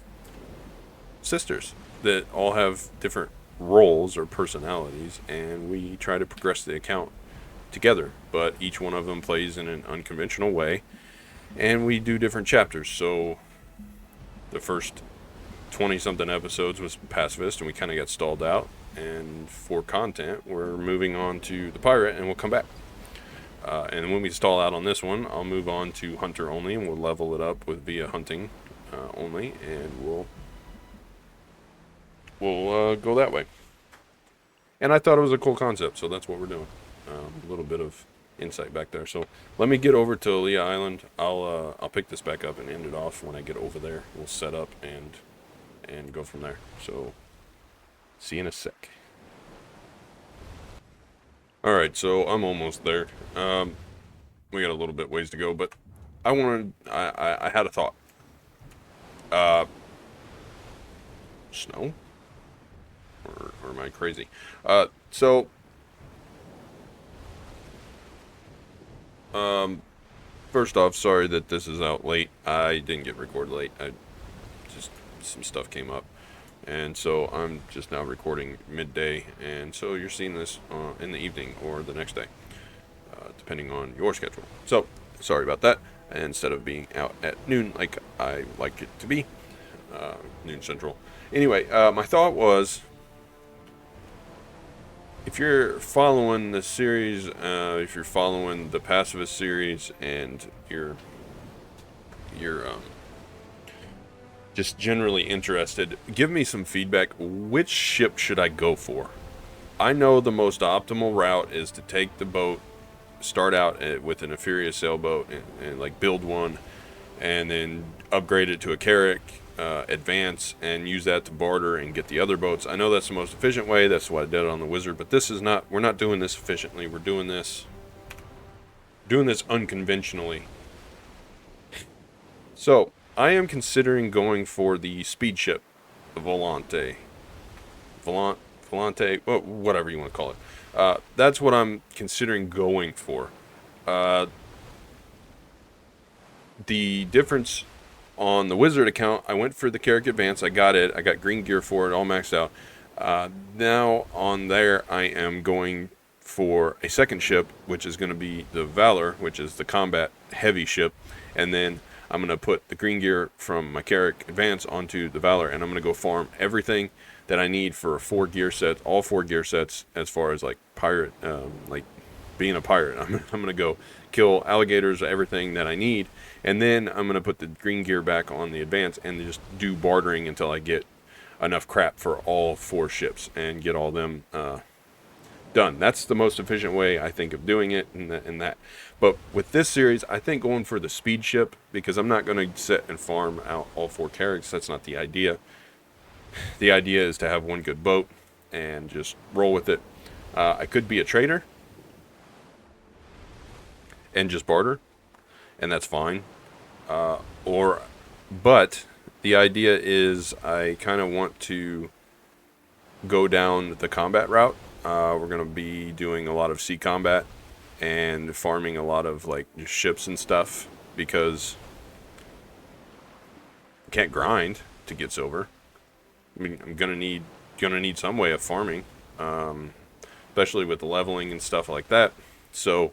sisters that all have different roles or personalities, and we try to progress the account together, but each one of them plays in an unconventional way, and we do different chapters. So the first 20-something episodes was pacifist, and we kind of got stalled out, and for content we're moving on to the pirate, and we'll come back. And when we stall out on this one, I'll move on to hunter only, and we'll level it up with via hunting only, and we'll go that way. And I thought it was a cool concept, so that's what we're doing. A little bit of insight back there. So let me get over to Aaliyah Island. I'll pick this back up and end it off when I get over there. We'll set up and go from there. So see you in a sec. Alright, so I'm almost there. We got a little bit ways to go, but I had a thought. Snow? Or am I crazy? First off, sorry that this is out late. I didn't get recorded late. Some stuff came up. And so I'm just now recording midday, and so you're seeing this in the evening or the next day, depending on your schedule. So, sorry about that. Instead of being out at noon like I like it to be, noon central. Anyway, my thought was, if you're following the series, if you're following the pacifist series, and you're just generally interested. Give me some feedback. Which ship should I go for? I know the most optimal route is to take the boat, start out with an inferior sailboat, and like build one, and then upgrade it to a carrack, advance, and use that to barter and get the other boats. I know that's the most efficient way. That's what I did on the Wizard, but this is not. We're not doing this efficiently. We're doing this unconventionally. So I am considering going for the speed ship, the Volante. Volante, well, whatever you want to call it. That's what I'm considering going for. The difference on the Wizard account, I went for the Carrack Advance. I got it. I got green gear for it, all maxed out. Now on there, I am going for a second ship, which is going to be the Valor, which is the combat heavy ship. And then I'm going to put the green gear from my Carrack Advance onto the Valor, and I'm going to go farm everything that I need for 4 gear sets, all 4 gear sets, as far as like pirate, like being a pirate. I'm going to go kill alligators, everything that I need, and then I'm going to put the green gear back on the Advance and just do bartering until I get enough crap for all 4 ships and get all them done. That's the most efficient way, I think, of doing it, and that. But with this series, I think going for the speed ship, because I'm not going to sit and farm out all 4 carracks. That's not the idea. The idea is to have one good boat and just roll with it. I could be a trader and just barter, and that's fine. But the idea is I kind of want to go down the combat route. We're going to be doing a lot of sea combat and farming a lot of like ships and stuff, because I can't grind to get silver. I mean, I'm gonna need some way of farming, especially with the leveling and stuff like that. So,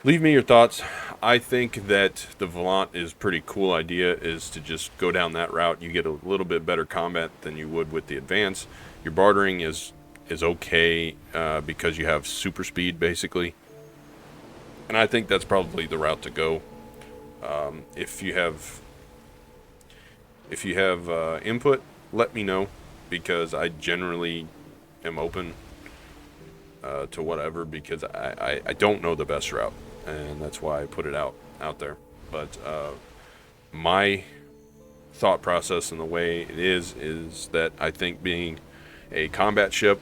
leave me your thoughts. I think that the Volant is a pretty cool idea, is to just go down that route. You get a little bit better combat than you would with the Advance. Your bartering is okay because you have super speed, basically. And I think that's probably the route to go. If you have input, let me know, because I generally am open to whatever, because I don't know the best route, and that's why I put it out there. But my thought process and the way it is that I think being a combat ship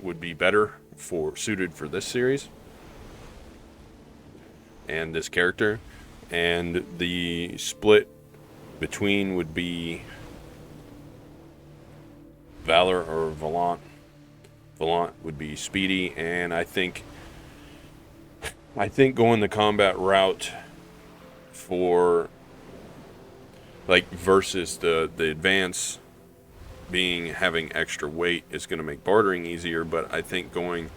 would be better suited for this series and this character, and the split between would be Valor or Volant. Volant would be speedy, and I think going the combat route for like versus the Advance having extra weight is going to make bartering easier. But I think going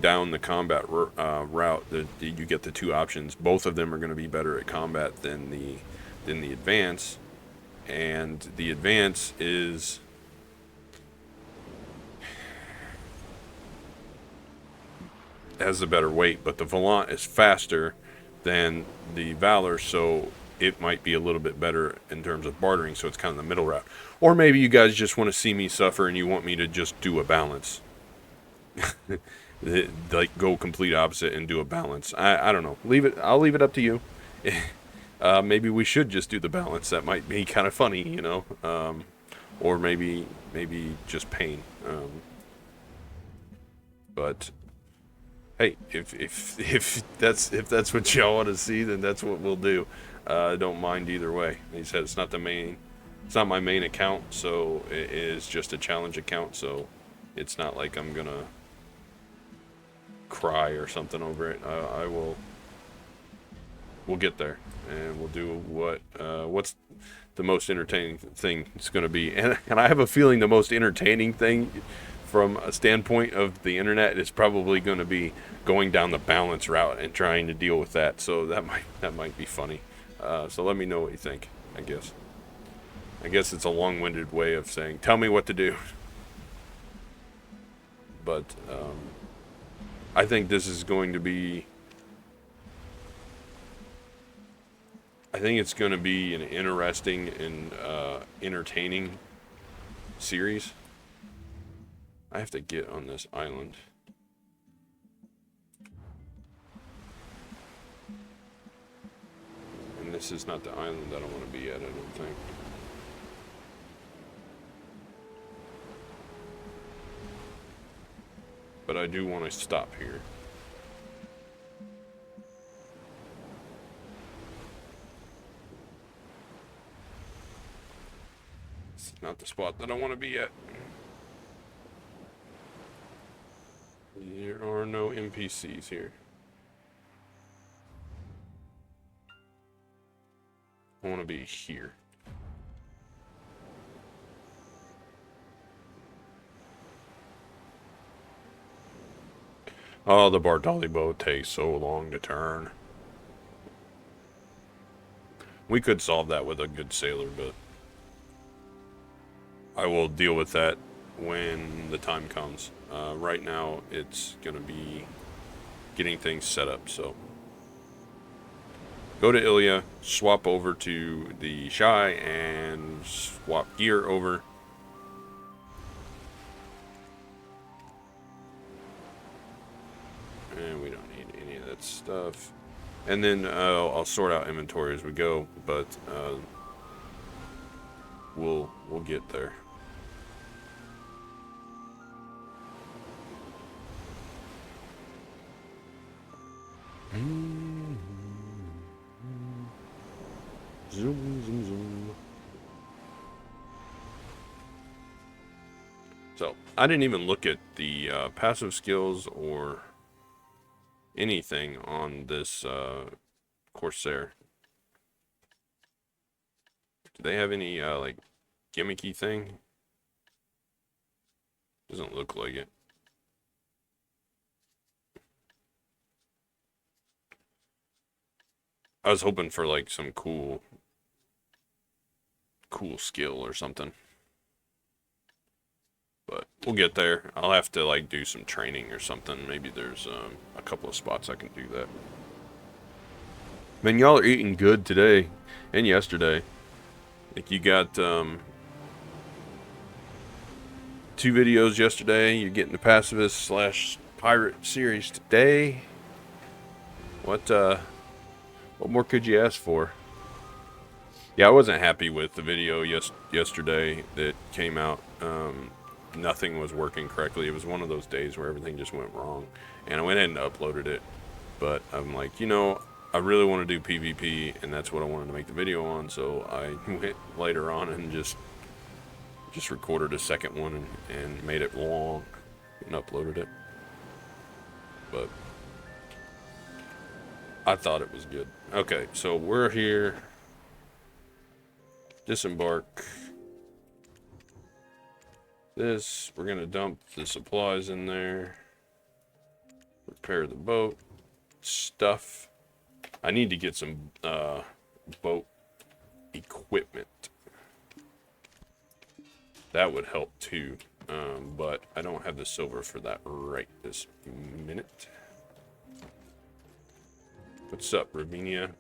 down the combat route, you get the 2 options. Both of them are going to be better at combat than the Advance, and the Advance has a better weight, but the Volant is faster than the Valor, so it might be a little bit better in terms of bartering. So it's kind of the middle route. Or maybe you guys just want to see me suffer and you want me to just do a balance. Like go complete opposite and do a balance. I don't know. I'll leave it up to you. Maybe we should just do the balance. That might be kind of funny, you know. Or maybe just pain. But hey, if that's what y'all want to see, then that's what we'll do. I don't mind either way. He said it's not my main account, so it is just a challenge account. So it's not like I'm gonna cry or something over it. We'll get there, and we'll do what's the most entertaining thing it's going to be. And I have a feeling the most entertaining thing from a standpoint of the internet is probably going to be going down the balance route and trying to deal with that. So that might be funny. So let me know what you think, I guess it's a long-winded way of saying, tell me what to do. But I think this is going to be I think it's going to be an interesting and entertaining series. I have to get on this island. And this is not the island that I want to be at, I don't think. But I do want to stop here. It's not the spot that I want to be at. There are no NPCs here. I want to be here. Oh, the Bartoli boat takes so long to turn. We could solve that with a good sailor, but I will deal with that when the time comes. Right now, it's going to be getting things set up, so. Go to Ilya, swap over to the Shy, and swap gear over. And we don't need any of that stuff. And then I'll sort out inventory as we go, but we'll get there. Zoom, zoom, zoom. So, I didn't even look at the passive skills or anything on this Corsair. Do they have any, like, gimmicky thing? Doesn't look like it. I was hoping for, like, some cool skill or something. But we'll get there. I'll have to, like, do some training or something. Maybe there's a couple of spots I can do that. Man, y'all are eating good today and yesterday. Like, you got 2 videos yesterday. You're getting the pacifist / pirate series today. What more could you ask for? Yeah, I wasn't happy with the video yesterday that came out. Nothing was working correctly. It was one of those days where everything just went wrong. And I went ahead and uploaded it. But I'm like, you know, I really want to do PvP, and that's what I wanted to make the video on. So I went later on and just recorded a second one and made it long and uploaded it. But I thought it was good. Okay, so we're here. Disembark. This, we're gonna dump the supplies in there. Repair the boat. Stuff. I need to get some boat equipment. That would help too. But I don't have the silver for that right this minute. What's up, Ravinia?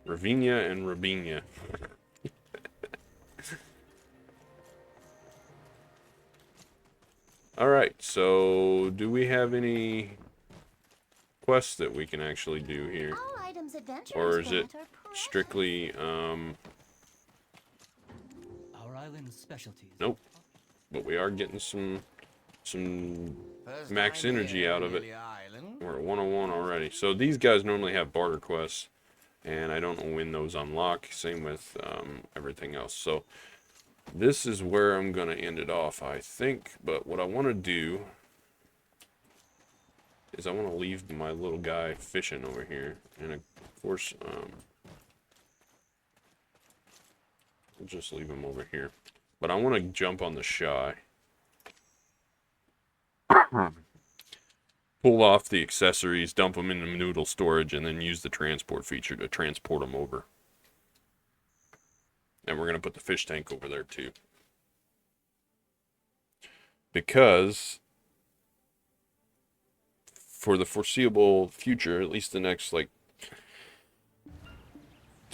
Ravinia and Rabinia. Alright, so do we have any quests that we can actually do here? All items adventurers Or is it get are precious. strictly, Our island's specialties. nope. But we are getting some max energy out of it. We're at 101 already. So these guys normally have barter quests, and I don't know when those unlock. Same with everything else. So this is where I'm going to end it off, I think. But what I want to do is I want to leave my little guy fishing over here. And of course, we'll just leave him over here. But I want to jump on the Shy. Pull off the accessories, dump them in the noodle storage, and then use the transport feature to transport them over. And we're going to put the fish tank over there too. Because for the foreseeable future, at least the next like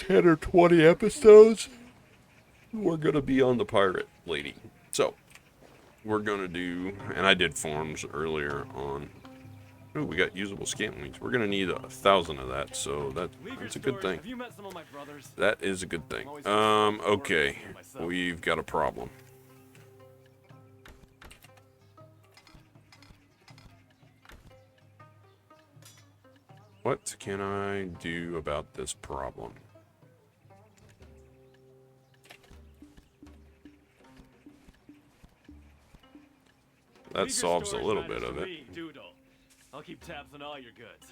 10 or 20 episodes, we're going to be on the pirate lady. So, we're going to do, and I did forms earlier on. Ooh, we got usable scantlings. We're going to need 1,000 of that, so that's a good thing. Have you met some of my brothers? That is a good thing. Okay, we've got a problem. What can I do about this problem? That solves a little bit of it. I'll keep tabs on all your goods.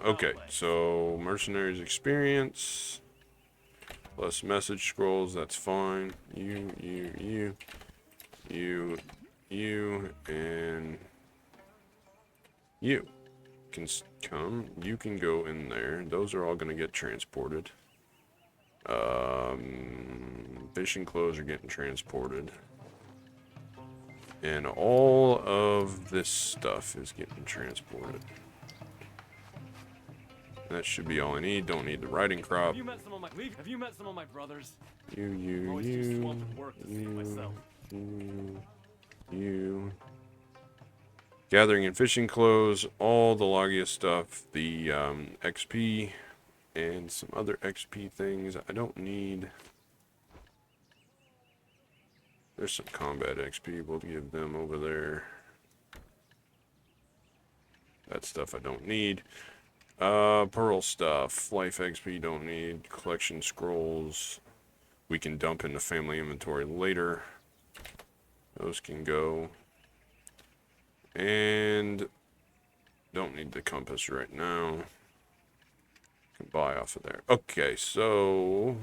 Okay, so mercenaries experience plus message scrolls, that's fine. You, and you can come. You can go in there. Those are all going to get transported. Fishing clothes are getting transported. And all of this stuff is getting transported. That should be all I need. Don't need the riding crop. Have you met some of my brothers? You. Gathering and fishing clothes, all the Logia stuff, the XP, and some other XP things I don't need. There's some combat XP, we'll give them over there. That stuff I don't need. Pearl stuff, life XP don't need. Collection scrolls, we can dump into family inventory later. Those can go. And don't need the compass right now. Can buy off of there. Okay, so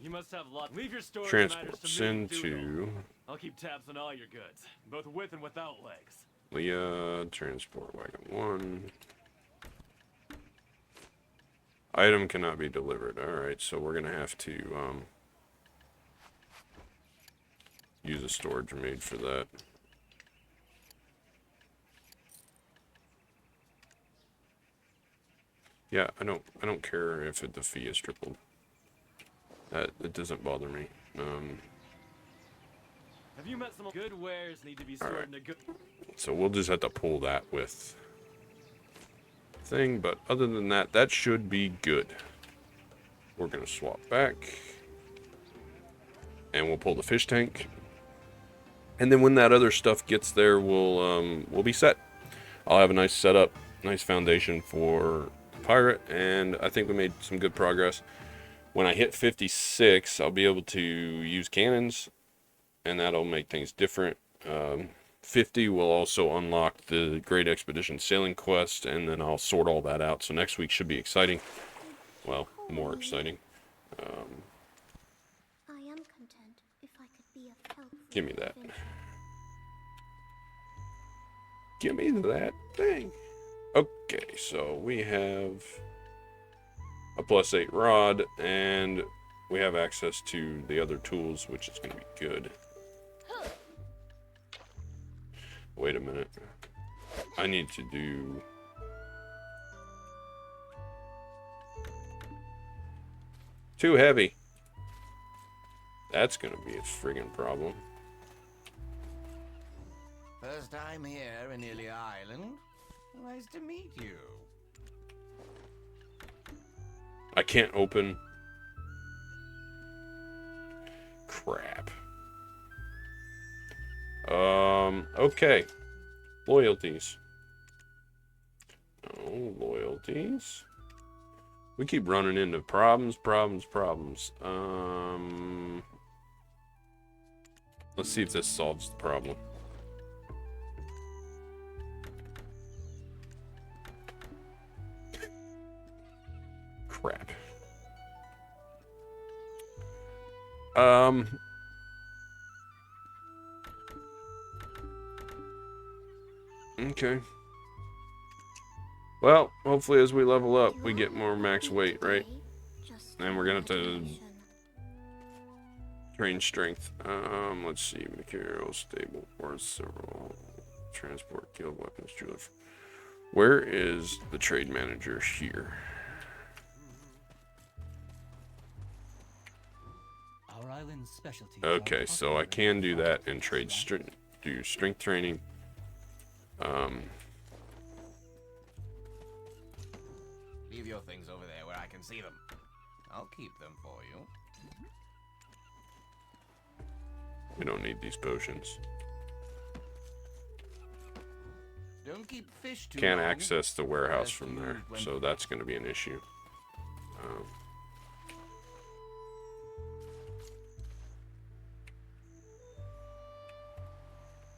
You must have lot. Leave your storage transport. matters to Send me, to I'll keep tabs on all your goods, both with and without legs. Leah. Transport wagon 1. Item cannot be delivered. Alright, so we're gonna have to use a storage maid for that. Yeah, I don't care if the fee is tripled. It doesn't bother me. Have you met some good wares need to be stored in a good? So we'll just have to pull that with thing, but other than that, that should be good. We're gonna swap back, and we'll pull the fish tank, and then when that other stuff gets there, we'll be set. I'll have a nice setup, nice foundation for pirate, and I think we made some good progress. When I hit 56, I'll be able to use cannons, and that'll make things different. 50 will also unlock the Great Expedition Sailing Quest, and then I'll sort all that out. So next week should be exciting. Well, more exciting. I am content if I could be of help. Give me that. Give me that thing. Okay, so we have a +8 rod, and we have access to the other tools, which is going to be good. Wait a minute. I need to do... Too heavy. That's going to be a friggin' problem. First time here in Illy Island. Nice to meet you. I can't open. Crap. Okay. Loyalties. No loyalties. We keep running into problems. Let's see if this solves the problem. Crap. Okay. Well, hopefully as we level up, we get more max weight, right? And we're gonna have to train strength. Let's see, materials, stable, or several transport, guild weapons, jeweler. Where is the trade manager here? Our island's specialty. Okay, so I can do that and trade do strength training. Leave your things over there where I can see them. I'll keep them for you. We don't need these potions. Don't keep fish too Can't long. access the warehouse from there, so that's going to be an issue.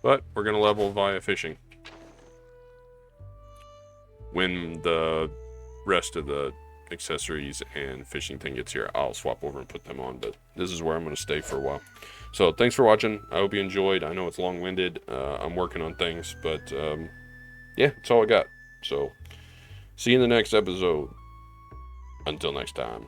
But we're going to level via fishing. When the rest of the accessories and fishing thing gets here, I'll swap over and put them on, but this is where I'm going to stay for a while. So thanks for watching. I hope you enjoyed. I know it's long-winded. I'm working on things, but yeah, that's all I got. So see you in the next episode. Until next time.